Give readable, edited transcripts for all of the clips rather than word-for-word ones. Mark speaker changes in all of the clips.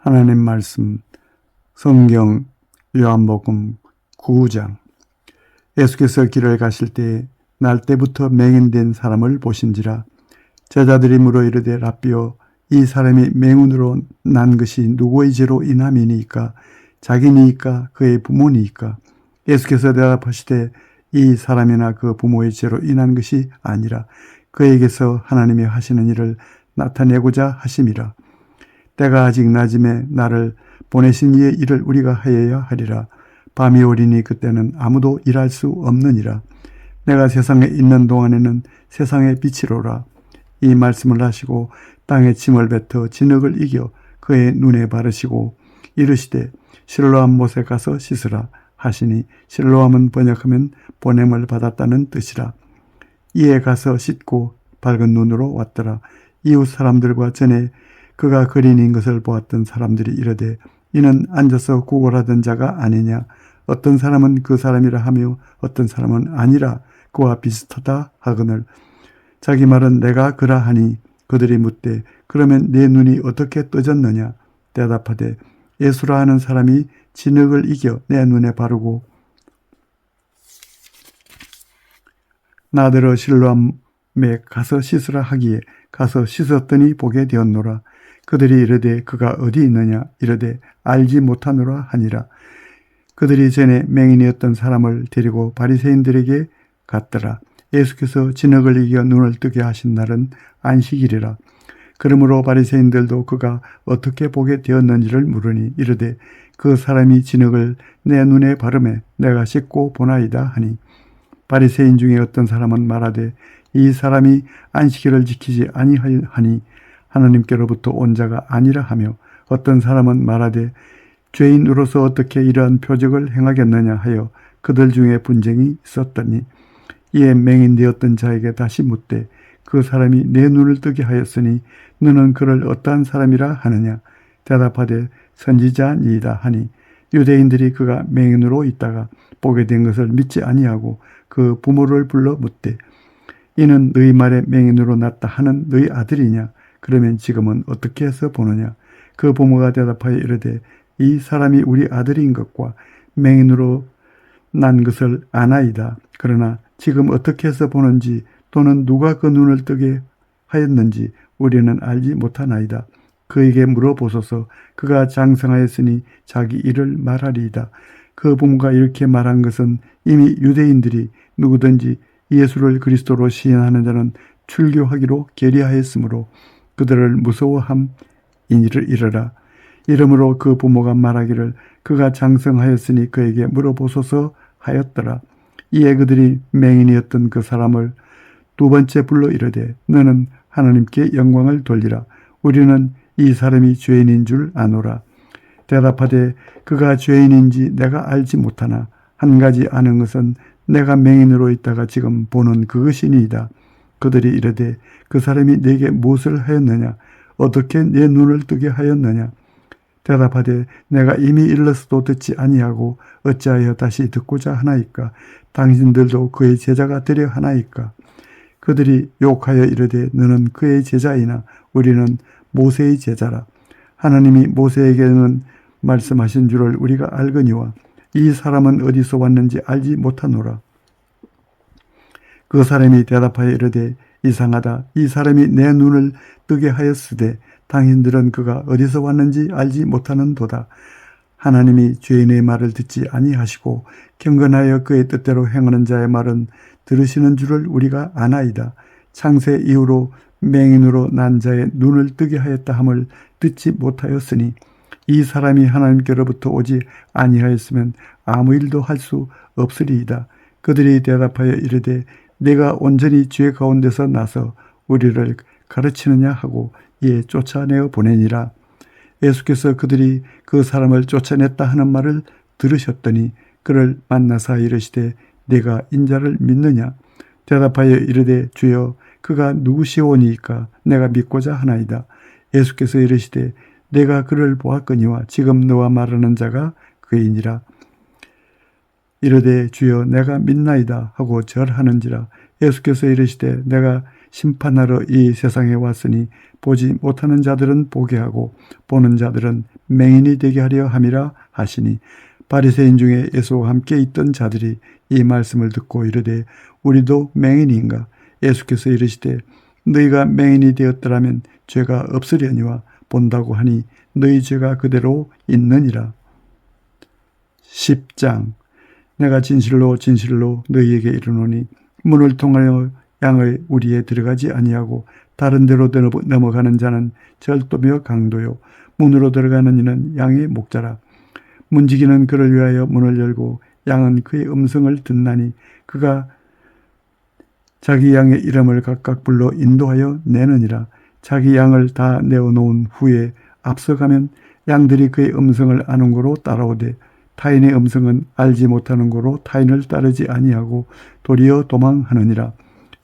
Speaker 1: 하나님 말씀 성경 요한복음 9장. 예수께서 길을 가실 때에 날 때부터 맹인된 사람을 보신지라. 제자들이 물어 이르되 랍비여, 이 사람이 맹인으로 난 것이 누구의 죄로 인함이니이까? 자기니이까 그의 부모니이까? 예수께서 대답하시되 이 사람이나 그 부모의 죄로 인한 것이 아니라 그에게서 하나님이 하시는 일을 나타내고자 하심이라. 때가 아직 낮음에 나를 보내신 이의 일을 우리가 하여야 하리라. 밤이 오리니 그때는 아무도 일할 수 없느니라. 내가 세상에 있는 동안에는 세상의 빛이로라. 이 말씀을 하시고 땅에 침을 뱉어 진흙을 이겨 그의 눈에 바르시고 이르시되 실로암 못에 가서 씻으라 하시니, 실로암은 번역하면 보냄을 받았다는 뜻이라. 이에 가서 씻고 밝은 눈으로 왔더라. 이웃 사람들과 전에 그가 거린인 것을 보았던 사람들이 이르되 이는 앉아서 구걸하던 자가 아니냐? 어떤 사람은 그 사람이라 하며 어떤 사람은 아니라 그와 비슷하다 하거늘 자기 말은 내가 그라 하니, 그들이 묻되 그러면 내 눈이 어떻게 떠졌느냐? 대답하되 예수라 하는 사람이 진흙을 이겨 내 눈에 바르고 나더러 실로암에 가서 씻으라 하기에 가서 씻었더니 보게 되었노라. 그들이 이르되 그가 어디 있느냐? 이르되 알지 못하노라 하니라. 그들이 전에 맹인이었던 사람을 데리고 바리새인들에게 갔더라. 예수께서 진흙을 이겨 눈을 뜨게 하신 날은 안식일이라. 그러므로 바리새인들도 그가 어떻게 보게 되었는지를 물으니 이르되 그 사람이 진흙을 내 눈에 바르매 내가 씻고 보나이다 하니, 바리새인 중에 어떤 사람은 말하되 이 사람이 안식일을 지키지 아니하니 하나님께로부터 온 자가 아니라 하며, 어떤 사람은 말하되 죄인으로서 어떻게 이러한 표적을 행하겠느냐 하여 그들 중에 분쟁이 있었더니, 이에 맹인되었던 자에게 다시 묻되 그 사람이 내 눈을 뜨게 하였으니 너는 그를 어떠한 사람이라 하느냐? 대답하되 선지자니이다 하니, 유대인들이 그가 맹인으로 있다가 보게 된 것을 믿지 아니하고 그 부모를 불러 묻되 이는 너희 말에 맹인으로 났다 하는 너희 아들이냐? 그러면 지금은 어떻게 해서 보느냐? 그 부모가 대답하여 이르되 이 사람이 우리 아들인 것과 맹인으로 난 것을 아나이다. 그러나 지금 어떻게 해서 보는지 또는 누가 그 눈을 뜨게 하였는지 우리는 알지 못하나이다. 그에게 물어보소서. 그가 장성하였으니 자기 일을 말하리이다. 그 부모가 이렇게 말한 것은 이미 유대인들이 누구든지 예수를 그리스도로 시인하는 자는 출교하기로 결의하였으므로 그들을 무서워함이니라. 이러므로 그 부모가 말하기를 그가 장성하였으니 그에게 물어보소서 하였더라. 이에 그들이 맹인이었던 그 사람을 두 번째 불러 이르되 너는 하나님께 영광을 돌리라. 우리는 이 사람이 죄인인 줄 아노라. 대답하되 그가 죄인인지 내가 알지 못하나 한 가지 아는 것은 내가 맹인으로 있다가 지금 보는 그것이니이다. 그들이 이르되 그 사람이 내게 무엇을 하였느냐? 어떻게 내 눈을 뜨게 하였느냐? 대답하되 내가 이미 일러서도 듣지 아니하고 어찌하여 다시 듣고자 하나이까? 당신들도 그의 제자가 되려 하나이까? 그들이 욕하여 이르되 너는 그의 제자이나 우리는 모세의 제자라. 하나님이 모세에게는 말씀하신 줄을 우리가 알거니와 이 사람은 어디서 왔는지 알지 못하노라. 그 사람이 대답하여 이르되 이상하다. 이 사람이 내 눈을 뜨게 하였으되 당신들은 그가 어디서 왔는지 알지 못하는도다. 하나님이 죄인의 말을 듣지 아니하시고 경건하여 그의 뜻대로 행하는 자의 말은 들으시는 줄을 우리가 아나이다. 창세 이후로 맹인으로 난 자의 눈을 뜨게 하였다 함을 듣지 못하였으니 이 사람이 하나님께로부터 오지 아니하였으면 아무 일도 할 수 없으리이다. 그들이 대답하여 이르되 내가 온전히 죄 가운데서 나서 우리를 가르치느냐 하고 이에 쫓아내어 보내니라. 예수께서 그들이 그 사람을 쫓아냈다 하는 말을 들으셨더니 그를 만나사 이르시되 내가 인자를 믿느냐? 대답하여 이르되 주여 그가 누구시오니이까 내가 믿고자 하나이다. 예수께서 이르시되 내가 그를 보았거니와 지금 너와 말하는 자가 그이니라. 이르되 주여 내가 믿나이다 하고 절하는지라. 예수께서 이르시되 내가 심판하러 이 세상에 왔으니 보지 못하는 자들은 보게 하고 보는 자들은 맹인이 되게 하려 함이라 하시니 바리새인 중에 예수와 함께 있던 자들이 이 말씀을 듣고 이르되 우리도 맹인인가? 예수께서 이르시되 너희가 맹인이 되었더라면 죄가 없으려니와 본다고 하니 너희 죄가 그대로 있느니라. 10장. 내가 진실로 진실로 너희에게 이르노니 문을 통하여 양의 우리에 들어가지 아니하고 다른 데로 넘어가는 자는 절도며 강도요 문으로 들어가는 이는 양의 목자라. 문지기는 그를 위하여 문을 열고 양은 그의 음성을 듣나니 그가 자기 양의 이름을 각각 불러 인도하여 내느니라. 자기 양을 다 내어놓은 후에 앞서가면 양들이 그의 음성을 아는 고로 따라오되 타인의 음성은 알지 못하는 고로 타인을 따르지 아니하고 도리어 도망하느니라.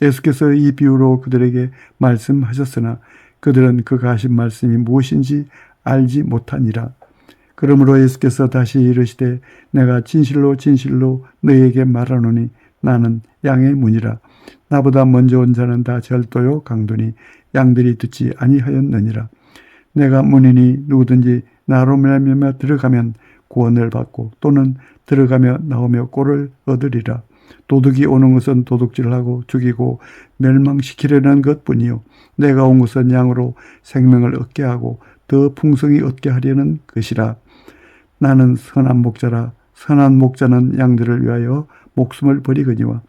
Speaker 1: 예수께서 이 비유로 그들에게 말씀하셨으나 그들은 그가 하신 말씀이 무엇인지 알지 못하니라. 그러므로 예수께서 다시 이르시되 내가 진실로 진실로 너희에게 말하노니 나는 양의 문이라. 나보다 먼저 온 자는 다 절도요 강도니 양들이 듣지 아니하였느니라. 내가 문이니 누구든지 나로 말미암아 들어가면 구원을 받고 또는 들어가며 나오며 꼴을 얻으리라. 도둑이 오는 것은 도둑질하고 죽이고 멸망시키려는 것뿐이요 내가 온 것은 양으로 생명을 얻게 하고 더 풍성히 얻게 하려는 것이라. 나는 선한 목자라. 선한 목자는 양들을 위하여 목숨을 버리거니와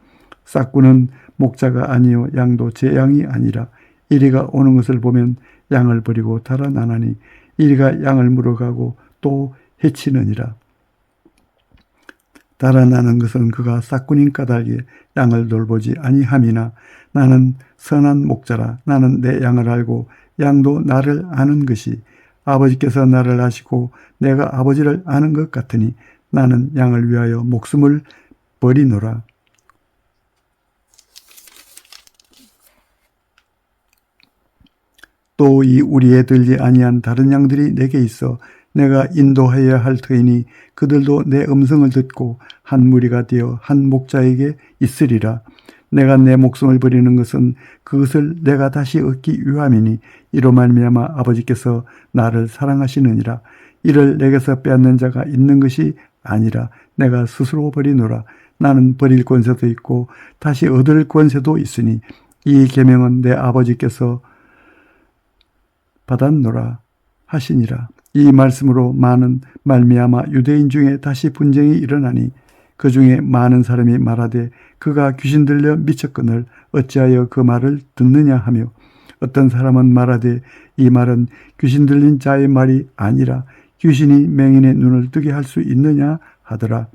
Speaker 1: 싹구는 목자가 아니요 양도 제 양이 아니라 이리가 오는 것을 보면 양을 버리고 달아나나니 이리가 양을 물어가고 또 해치느니라. 달아나는 것은 그가 싹군인 까닭에 양을 돌보지 아니함이나 나는 선한 목자라. 나는 내 양을 알고 양도 나를 아는 것이 아버지께서 나를 아시고 내가 아버지를 아는 것 같으니 나는 양을 위하여 목숨을 버리노라. 또 이 우리에 들지 아니한 다른 양들이 내게 있어 내가 인도하여야 할 터이니 그들도 내 음성을 듣고 한 무리가 되어 한 목자에게 있으리라. 내가 내 목숨을 버리는 것은 그것을 내가 다시 얻기 위함이니 이로 말미암아 아버지께서 나를 사랑하시느니라. 이를 내게서 빼앗는 자가 있는 것이 아니라 내가 스스로 버리노라. 나는 버릴 권세도 있고 다시 얻을 권세도 있으니 이 계명은 내 아버지께서 받았노라 하시니라. 이 말씀으로 많은 말미암아 유대인 중에 다시 분쟁이 일어나니 그 중에 많은 사람이 말하되 그가 귀신 들려 미쳤거늘 어찌하여 그 말을 듣느냐 하며 어떤 사람은 말하되 이 말은 귀신 들린 자의 말이 아니라 귀신이 맹인의 눈을 뜨게 할 수 있느냐 하더라.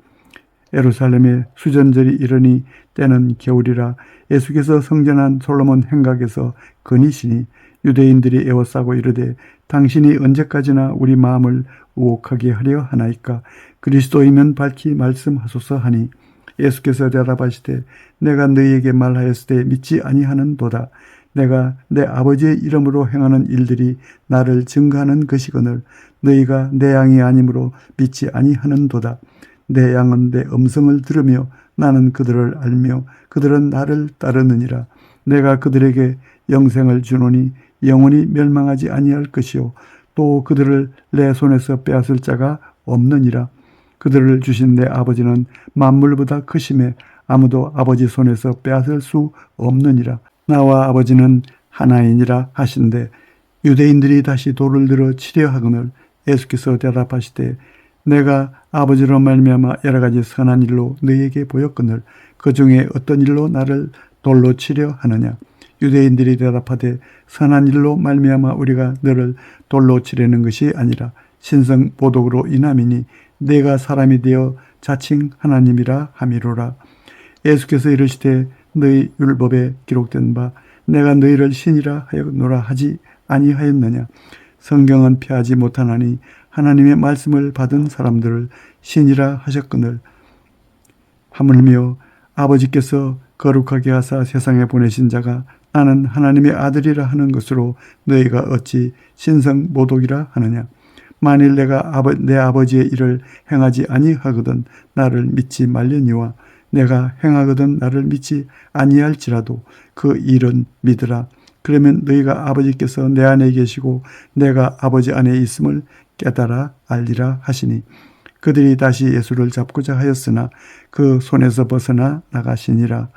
Speaker 1: 예루살렘에 수전절이 이르니 때는 겨울이라. 예수께서 성전한 솔로몬 행각에서 거니시니 유대인들이 에워싸고 이르되 당신이 언제까지나 우리 마음을 우혹하게 하려 하나이까? 그리스도이면 밝히 말씀하소서 하니 예수께서 대답하시되 내가 너희에게 말하였으되 믿지 아니하는도다. 내가 내 아버지의 이름으로 행하는 일들이 나를 증거하는 것이거늘 너희가 내 양이 아니므로 믿지 아니하는도다. 내 양은 내 음성을 들으며 나는 그들을 알며 그들은 나를 따르느니라. 내가 그들에게 영생을 주노니 영원히 멸망하지 아니할 것이요 또 그들을 내 손에서 빼앗을 자가 없느니라. 그들을 주신 내 아버지는 만물보다 크심에 아무도 아버지 손에서 빼앗을 수 없느니라. 나와 아버지는 하나이니라 하신대 유대인들이 다시 돌을 들어 치려 하거늘 예수께서 대답하시되 내가 아버지로 말미암아 여러 가지 선한 일로 너희에게 보였거늘 그 중에 어떤 일로 나를 돌로 치려 하느냐. 유대인들이 대답하되 선한 일로 말미암아 우리가 너를 돌로 치려는 것이 아니라 신성 보독으로 인함이니 내가 사람이 되어 자칭 하나님이라 함이로라. 예수께서 이르시되 너희 율법에 기록된 바 내가 너희를 신이라 하였노라 하지 아니하였느냐. 성경은 피하지 못하나니 하나님의 말씀을 받은 사람들을 신이라 하셨거늘 하물며 아버지께서 거룩하게 하사 세상에 보내신 자가 나는 하나님의 아들이라 하는 것으로 너희가 어찌 신성 모독이라 하느냐. 만일 내가 내 아버지의 일을 행하지 아니하거든 나를 믿지 말려니와 내가 행하거든 나를 믿지 아니할지라도 그 일은 믿으라. 그러면 너희가 아버지께서 내 안에 계시고 내가 아버지 안에 있음을 깨달아 알리라 하시니 그들이 다시 예수를 잡고자 하였으나 그 손에서 벗어나 나가시니라.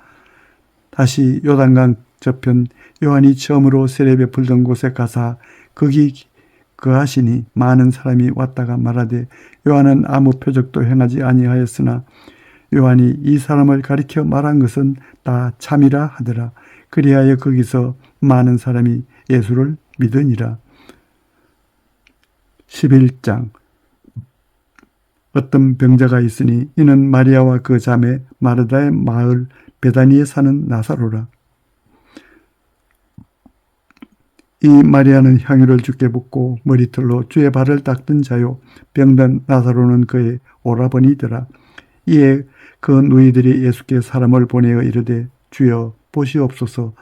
Speaker 1: 다시 요단강 저편 요한이 처음으로 세례 베풀던 곳에 가사 거기 거하시니 많은 사람이 왔다가 말하되 요한은 아무 표적도 행하지 아니하였으나 요한이 이 사람을 가리켜 말한 것은 다 참이라 하더라. 그리하여 거기서 많은 사람이 예수를 믿으니라. 11장. 어떤 병자가 있으니 이는 마리아와 그 자매 마르다의 마을 베다니에 사는 나사로라. 이 마리아는 향유를 주께 붓고 머리털로 주의 발을 닦던 자요 병든 나사로는 그의 오라버니더라. 이에 그 누이들이 예수께 사람을 보내어 이르되 주여 보시옵소서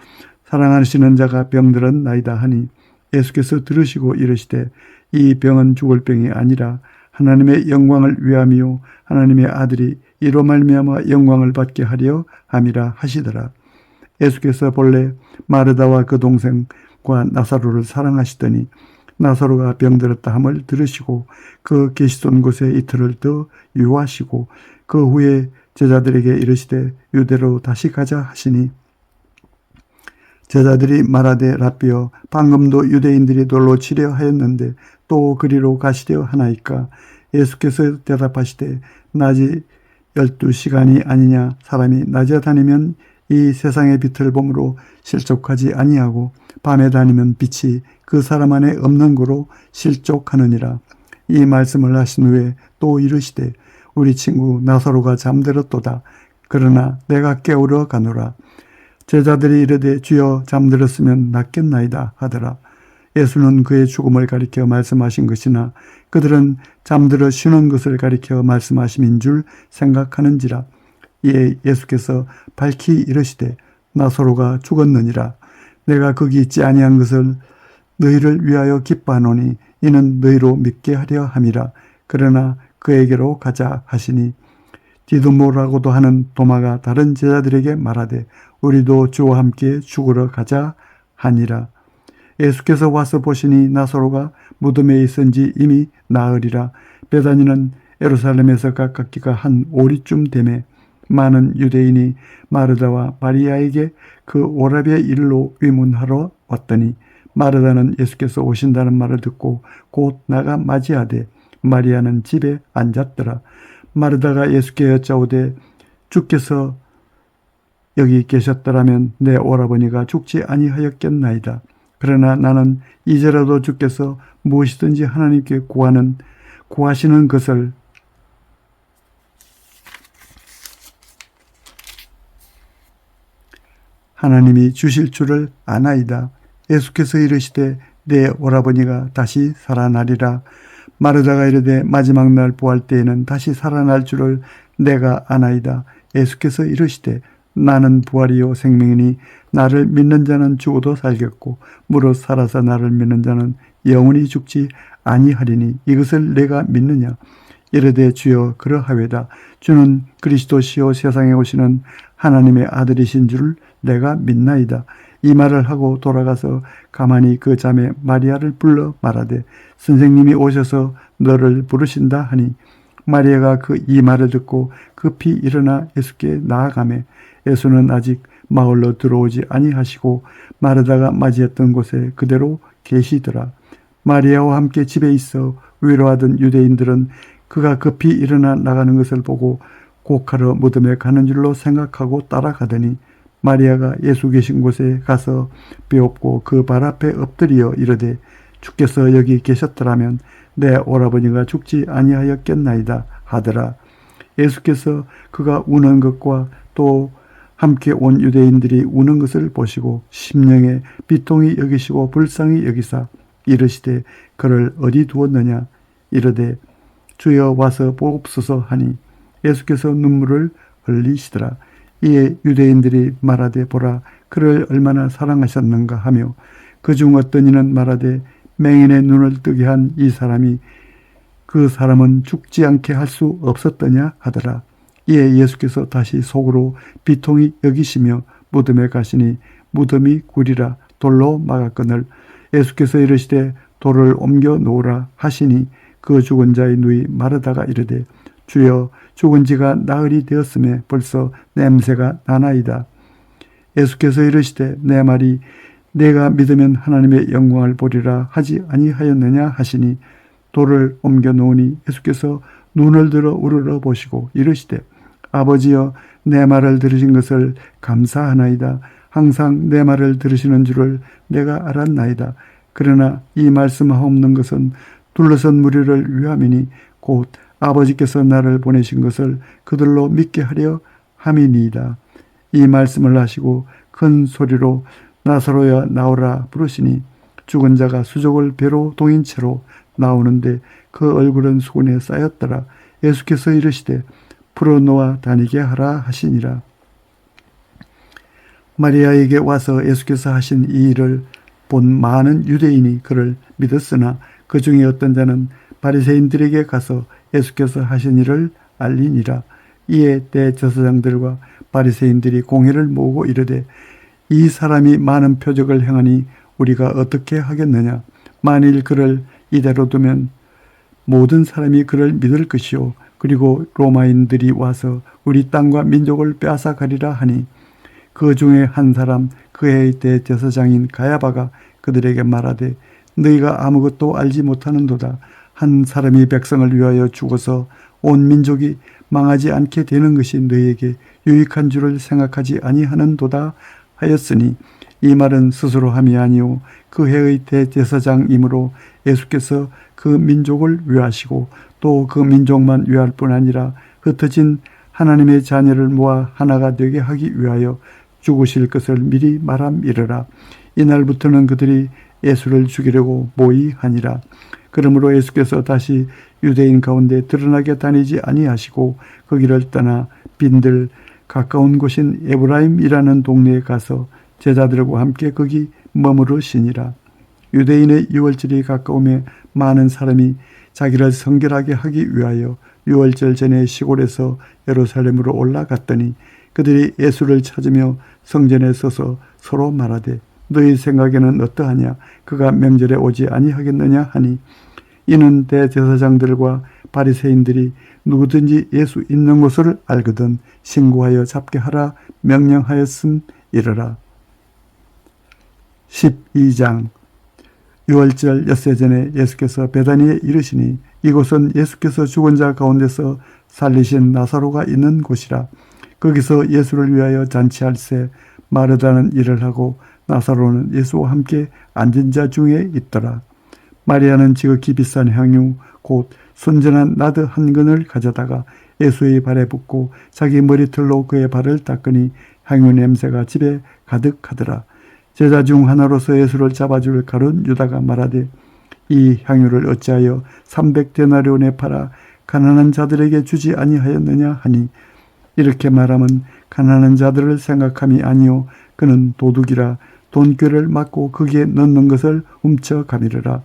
Speaker 1: 사랑하시는 자가 병들은 나이다 하니 예수께서 들으시고 이르시되 이 병은 죽을 병이 아니라 하나님의 영광을 위함이요 하나님의 아들이 이로 말미암아 영광을 받게 하려 함이라 하시더라. 예수께서 본래 마르다와 그 동생과 나사로를 사랑하시더니 나사로가 병들었다 함을 들으시고 그 계시던 곳에 이틀을 더 유하시고 그 후에 제자들에게 이르시되 유대로 다시 가자 하시니 제자들이 말하되 라삐여 방금도 유대인들이 돌로 치려 하였는데 또 그리로 가시려 하나이까. 예수께서 대답하시되 낮이 12시간이 아니냐. 사람이 낮에 다니면 이 세상의 빛을 보므로 실족하지 아니하고 밤에 다니면 빛이 그 사람 안에 없는 거로 실족하느니라. 이 말씀을 하신 후에 또 이르시되 우리 친구 나사로가 잠들었도다. 그러나 내가 깨우러 가노라. 제자들이 이르되 주여 잠들었으면 낫겠나이다 하더라. 예수는 그의 죽음을 가리켜 말씀하신 것이나 그들은 잠들어 쉬는 것을 가리켜 말씀하심인 줄 생각하는지라. 이에 예수께서 밝히 이르시되 나사로가 죽었느니라. 내가 거기 있지 아니한 것을 너희를 위하여 기뻐하노니 이는 너희로 믿게 하려 함이라. 그러나 그에게로 가자 하시니 디두모라고도 하는 도마가 다른 제자들에게 말하되 우리도 주와 함께 죽으러 가자 하니라. 예수께서 와서 보시니 나사로가 무덤에 있은지 이미 나으리라. 베다니는 예루살렘에서 가깝기가 한 오리쯤 되매 많은 유대인이 마르다와 마리아에게 그 오라비의 일로 위문하러 왔더니 마르다는 예수께서 오신다는 말을 듣고 곧 나가 맞이하되 마리아는 집에 앉았더라. 마르다가 예수께 여짜오되 주께서 여기 계셨더라면 내 오라버니가 죽지 아니하였겠나이다. 그러나 나는 이제라도 주께서 무엇이든지 하나님께 구하시는 것을 하나님이 주실 줄을 아나이다. 예수께서 이르시되 내 오라버니가 다시 살아나리라. 마르다가 이르되 마지막 날 부활 때에는 다시 살아날 줄을 내가 아나이다. 예수께서 이르시되 나는 부활이요 생명이니 나를 믿는 자는 죽어도 살겠고 무릇 살아서 나를 믿는 자는 영원히 죽지 아니하리니 이것을 내가 믿느냐. 이르되 주여 그러하외다. 주는 그리스도시요 세상에 오시는 하나님의 아들이신 줄 내가 믿나이다. 이 말을 하고 돌아가서 가만히 그 자매 마리아를 불러 말하되 선생님이 오셔서 너를 부르신다 하니 마리아가 이 말을 듣고 급히 일어나 예수께 나아가매 예수는 아직 마을로 들어오지 아니하시고 마르다가 맞이했던 곳에 그대로 계시더라. 마리아와 함께 집에 있어 위로하던 유대인들은 그가 급히 일어나 나가는 것을 보고 곡하러 무덤에 가는 줄로 생각하고 따라가더니 마리아가 예수 계신 곳에 가서 배엎고 그 발 앞에 엎드려 이르되 주께서 여기 계셨더라면 내 오라버니가 죽지 아니하였겠나이다 하더라. 예수께서 그가 우는 것과 또 함께 온 유대인들이 우는 것을 보시고 심령에 비통히 여기시고 불쌍히 여기사 이르시되 그를 어디 두었느냐. 이르되 주여 와서 보옵소서 하니 예수께서 눈물을 흘리시더라. 이에 유대인들이 말하되 보라 그를 얼마나 사랑하셨는가 하며 그중 어떤 이는 말하되 맹인의 눈을 뜨게 한 이 사람이 그 사람은 죽지 않게 할 수 없었더냐 하더라. 이에 예수께서 다시 속으로 비통히 여기시며 무덤에 가시니 무덤이 구리라 돌로 막았거늘 예수께서 이르시되 돌을 옮겨 놓으라 하시니 그 죽은 자의 누이 마르다가 이르되 주여 죽은 지가 나흘이 되었음에 벌써 냄새가 나나이다. 예수께서 이르시되 내 말이 내가 믿으면 하나님의 영광을 보리라 하지 아니하였느냐 하시니 돌을 옮겨 놓으니 예수께서 눈을 들어 우러러 보시고 이르시되 아버지여 내 말을 들으신 것을 감사하나이다. 항상 내 말을 들으시는 줄을 내가 알았나이다. 그러나 이 말씀하옵는 것은 둘러선 무리를 위함이니 곧 아버지께서 나를 보내신 것을 그들로 믿게 하려 함이니이다. 이 말씀을 하시고 큰 소리로 나사로야 나오라 부르시니 죽은 자가 수족을 배로 동인 채로 나오는데 그 얼굴은 수건에 쌓였더라. 예수께서 이르시되 풀어놓아 다니게 하라 하시니라. 마리아에게 와서 예수께서 하신 이 일을 본 많은 유대인이 그를 믿었으나 그 중에 어떤 자는 바리새인들에게 가서 예수께서 하신 일을 알리니라. 이에 대제사장들과 바리새인들이 공회를 모으고 이르되 이 사람이 많은 표적을 행하니 우리가 어떻게 하겠느냐. 만일 그를 이대로 두면 모든 사람이 그를 믿을 것이요 그리고 로마인들이 와서 우리 땅과 민족을 빼앗아가리라 하니 그 중에 한 사람 그의 대제사장인 가야바가 그들에게 말하되 너희가 아무것도 알지 못하는도다. 한 사람이 백성을 위하여 죽어서 온 민족이 망하지 않게 되는 것이 너희에게 유익한 줄을 생각하지 아니하는도다 하였으니 이 말은 스스로 함이 아니오 그 해의 대제사장이므로 예수께서 그 민족을 위하시고 또 그 민족만 위할 뿐 아니라 흩어진 하나님의 자녀를 모아 하나가 되게 하기 위하여 죽으실 것을 미리 말함이르라. 이날부터는 그들이 예수를 죽이려고 모의하니라. 그러므로 예수께서 다시 유대인 가운데 드러나게 다니지 아니하시고 그 길을 떠나 빈들 가까운 곳인 에브라임이라는 동네에 가서 제자들과 함께 거기 머무르시니라. 유대인의 유월절이 가까우며 많은 사람이 자기를 성결하게 하기 위하여 유월절 전에 시골에서 예루살렘으로 올라갔더니 그들이 예수를 찾으며 성전에 서서 서로 말하되 너희 생각에는 어떠하냐 그가 명절에 오지 아니하겠느냐 하니 이는 대제사장들과 바리새인들이 누구든지 예수 있는 곳을 알거든 신고하여 잡게 하라 명령하였음이러라. 12장 유월절 엿새 전에 예수께서 베다니에 이르시니 이곳은 예수께서 죽은 자 가운데서 살리신 나사로가 있는 곳이라. 거기서 예수를 위하여 잔치할새 마르다는 일을 하고 나사로는 예수와 함께 앉은 자 중에 있더라. 마리아는 지극히 비싼 향유 곧 순전한 나드 한 근을 가져다가 예수의 발에 붓고 자기 머리털로 그의 발을 닦으니 향유 냄새가 집에 가득하더라. 제자 중 하나로서 예수를 잡아줄 가룟 유다가 말하되 이 향유를 어찌하여 300데나리온에 팔아 가난한 자들에게 주지 아니하였느냐 하니 이렇게 말하면 가난한 자들을 생각함이 아니요 그는 도둑이라 돈꾀를 맞고 거기에 넣는 것을 훔쳐가미르라.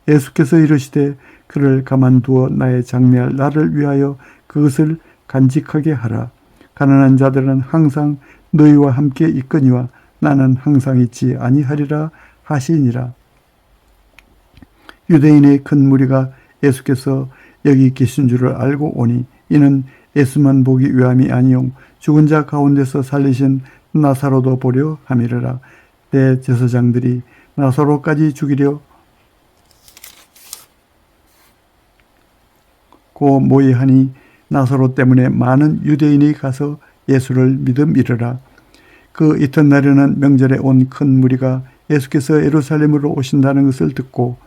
Speaker 1: 예수께서 이르시되 그를 가만두어 나의 장래할 나를 위하여 그것을 간직하게 하라. 가난한 자들은 항상 너희와 함께 있거니와 나는 항상 있지 아니하리라 하시니라. 유대인의 큰 무리가 예수께서 여기 계신 줄을 알고 오니 이는 예수만 보기 위함이 아니요 죽은 자 가운데서 살리신 나사로도 보려 함이르라. 대제사장들이 나사로까지 죽이려 고 모의하니 나사로 때문에 많은 유대인이 가서 예수를 믿음이르라. 그 이튿날에는 명절에 온 큰 무리가 예수께서 예루살렘으로 오신다는 것을 듣고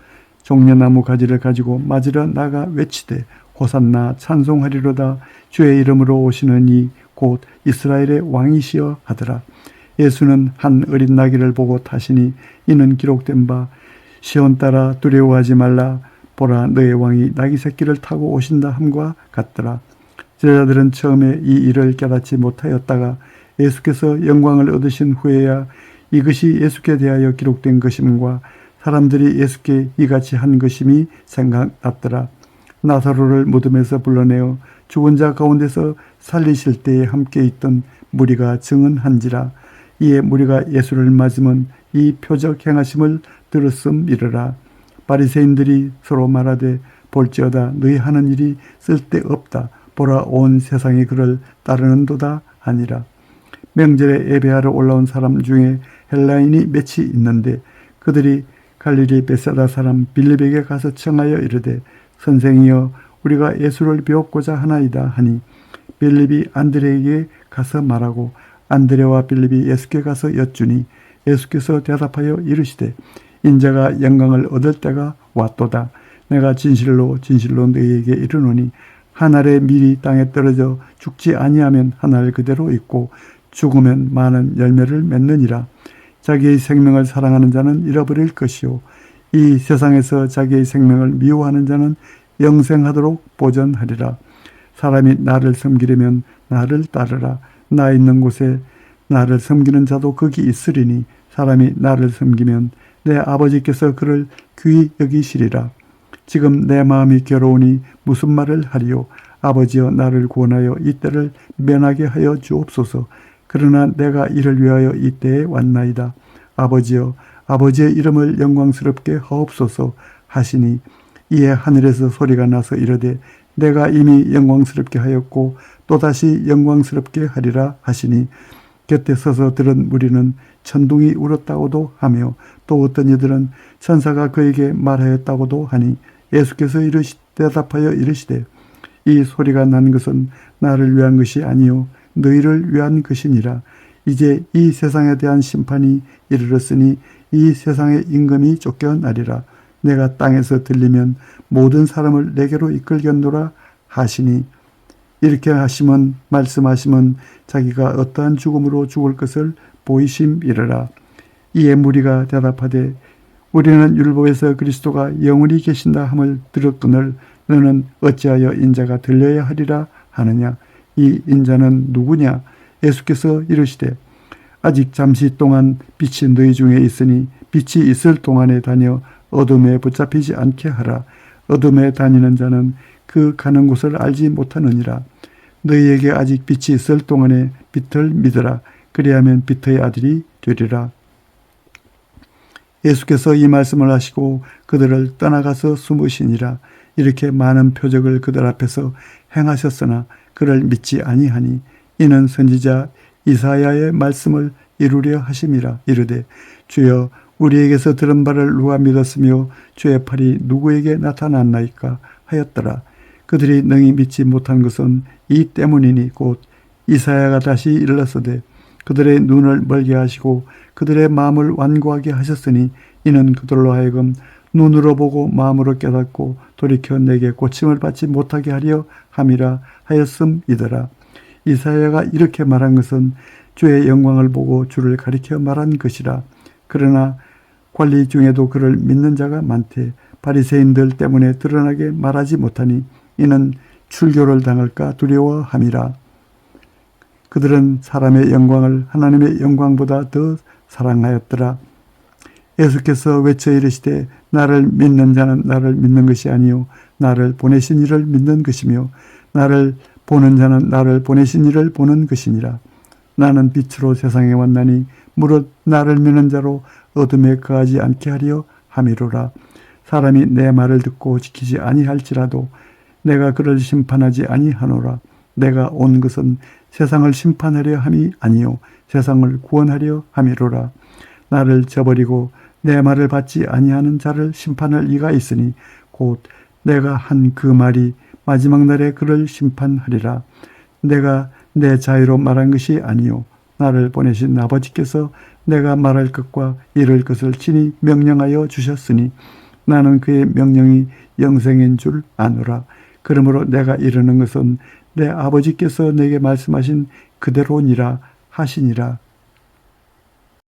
Speaker 1: 종려나무 가지를 가지고 맞으러 나가 외치되 호산나 찬송하리로다 주의 이름으로 오시는 이 곧 이스라엘의 왕이시여 하더라. 예수는 한 어린 나귀를 보고 타시니 이는 기록된 바 시온 따라 두려워하지 말라 보라 너의 왕이 나귀 새끼를 타고 오신다 함과 같더라. 제자들은 처음에 이 일을 깨닫지 못하였다가 예수께서 영광을 얻으신 후에야 이것이 예수께 대하여 기록된 것임과 사람들이 예수께 이같이 한 것임이 생각났더라. 나사로를 무덤에서 불러내어 죽은 자 가운데서 살리실 때에 함께 있던 무리가 증언한지라. 이에 무리가 예수를 맞으면 이 표적 행하심을 들었음이르라. 바리새인들이 서로 말하되 볼지어다 너희 하는 일이 쓸데없다. 보라 온 세상이 그를 따르는도다 하니라. 명절에 예배하러 올라온 사람 중에 헬라인이 몇이 있는데 그들이 갈릴리 벳사다 사람 빌립에게 가서 청하여 이르되 선생이여 우리가 예수를 배웠고자 하나이다 하니 빌립이 안드레에게 가서 말하고 안드레와 빌립이 예수께 가서 여쭈니 예수께서 대답하여 이르시되 인자가 영광을 얻을 때가 왔도다. 내가 진실로 진실로 너희에게 이르노니 한 알의 밀이 땅에 떨어져 죽지 아니하면 한 알 그대로 있고 죽으면 많은 열매를 맺느니라. 자기의 생명을 사랑하는 자는 잃어버릴 것이요 이 세상에서 자기의 생명을 미워하는 자는 영생하도록 보전하리라. 사람이 나를 섬기려면 나를 따르라. 나 있는 곳에 나를 섬기는 자도 거기 있으리니 사람이 나를 섬기면 내 아버지께서 그를 귀히 여기시리라. 지금 내 마음이 괴로우니 무슨 말을 하리요. 아버지여 나를 구원하여 이 때를 면하게 하여 주옵소서. 그러나 내가 이를 위하여 이 때에 왔나이다. 아버지여 아버지의 이름을 영광스럽게 하옵소서 하시니 이에 하늘에서 소리가 나서 이르되 내가 이미 영광스럽게 하였고 또다시 영광스럽게 하리라 하시니 곁에 서서 들은 무리는 천둥이 울었다고도 하며 또 어떤 이들은 천사가 그에게 말하였다고도 하니 예수께서 대답하여 이르시되 이 소리가 난 것은 나를 위한 것이 아니요 너희를 위한 것이니라. 이제 이 세상에 대한 심판이 이르렀으니 이 세상의 임금이 쫓겨나리라. 내가 땅에서 들리면 모든 사람을 내게로 이끌겠노라 하시니 이렇게 말씀하시면 자기가 어떠한 죽음으로 죽을 것을 보이심이르라. 이에 무리가 대답하되 우리는 율법에서 그리스도가 영원히 계신다 함을 들었거늘 너는 어찌하여 인자가 들려야 하리라 하느냐. 이 인자는 누구냐. 예수께서 이르시되 아직 잠시 동안 빛이 너희 중에 있으니 빛이 있을 동안에 다녀 어둠에 붙잡히지 않게 하라. 어둠에 다니는 자는 그 가는 곳을 알지 못하느니라. 너희에게 아직 빛이 있을 동안에 빛을 믿으라. 그리하면 빛의 아들이 되리라. 예수께서 이 말씀을 하시고 그들을 떠나가서 숨으시니라. 이렇게 많은 표적을 그들 앞에서 행하셨으나 그를 믿지 아니하니 이는 선지자 이사야의 말씀을 이루려 하심이라. 이르되 주여 우리에게서 들은 바를 누가 믿었으며 주의 팔이 누구에게 나타났나이까 하였더라. 그들이 능히 믿지 못한 것은 이 때문이니 곧 이사야가 다시 일렀으되 그들의 눈을 멀게 하시고 그들의 마음을 완고하게 하셨으니 이는 그들로 하여금 눈으로 보고 마음으로 깨닫고 돌이켜 내게 고침을 받지 못하게 하려 함이라 하였음이더라. 이사야가 이렇게 말한 것은 주의 영광을 보고 주를 가리켜 말한 것이라. 그러나 관리 중에도 그를 믿는 자가 많되 바리새인들 때문에 드러나게 말하지 못하니 이는 출교를 당할까 두려워함이라. 그들은 사람의 영광을 하나님의 영광보다 더 사랑하였더라. 예수께서 외쳐 이르시되 나를 믿는 자는 나를 믿는 것이 아니요 나를 보내신 이를 믿는 것이며 나를 보는 자는 나를 보내신 이를 보는 것이니라. 나는 빛으로 세상에 왔나니 무릇 나를 믿는 자로 어둠에 거하지 않게 하려 함이로라. 사람이 내 말을 듣고 지키지 아니할지라도 내가 그를 심판하지 아니하노라. 내가 온 것은 세상을 심판하려 함이 아니요 세상을 구원하려 함이로라. 나를 저버리고 내 말을 받지 아니하는 자를 심판할 이가 있으니 곧 내가 한 그 말이 마지막 날에 그를 심판하리라. 내가 내 자유로 말한 것이 아니요 나를 보내신 아버지께서 내가 말할 것과 이룰 것을 친히 명령하여 주셨으니 나는 그의 명령이 영생인 줄 아노라. 그러므로 내가 이르는 것은 내 아버지께서 내게 말씀하신 그대로니라 하시니라.